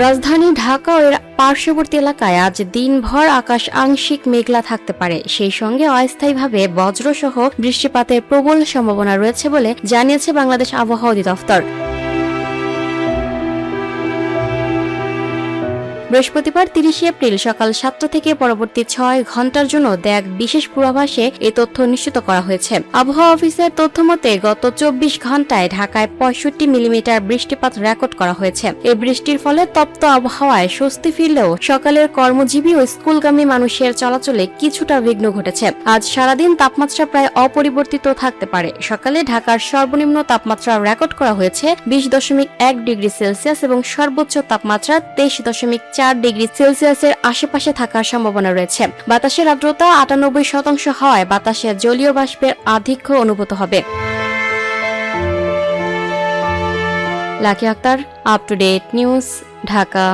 রাজধানী ঢাকা ও এর পার্শ্ববর্তী এলাকায় আজ দিনভর আকাশ আংশিক মেঘলা থাকতে পারে, সেই সঙ্গে অস্থায়ীভাবে বজ্রসহ বৃষ্টিপাতের প্রবল সম্ভাবনা রয়েছে বলে জানিয়েছে বাংলাদেশ আবহাওয়া অধিদপ্তর। বৃহস্পতিবার ৩০ এপ্রিল সকাল ৭টা থেকে পরবর্তী ৬ ঘন্টার জন্য দেয়া বিশেষ পূর্বাভাসে এই তথ্য নিশ্চিত করা হয়েছে। আবহাওয়া অফিসের তথ্য মতে গত ২৪ ঘন্টায় ঢাকায় ৬৫ মিলিমিটার বৃষ্টিপাত রেকর্ড করা হয়েছে। এই বৃষ্টির ফলে তপ্ত আবহাওয়ায় স্বস্তি ফিরলেও সকালের কর্মজীবী ও স্কুলগামী মানুষের চলাচলে কিছুটা বিঘ্ন ঘটেছে। আজ সারাদিন তাপমাত্রা প্রায় অপরিবর্তিত থাকতে পারে। সকালে ঢাকার সর্বনিম্ন তাপমাত্রা রেকর্ড করা হয়েছে ২০.১ ডিগ্রি সেলসিয়াস এবং সর্বোচ্চ তাপমাত্রা ২৩.৪ ডিগ্রি সেলসিয়াসের আশেপাশে থাকার সম্ভাবনা রয়েছে। বাতাসের আর্দ্রতা ৯৮% হওয়ায় বাতাসে জলীয় বাষ্পের আধিক্য অনুভূত হবে। Lucky Akter, up to date news, Dhaka.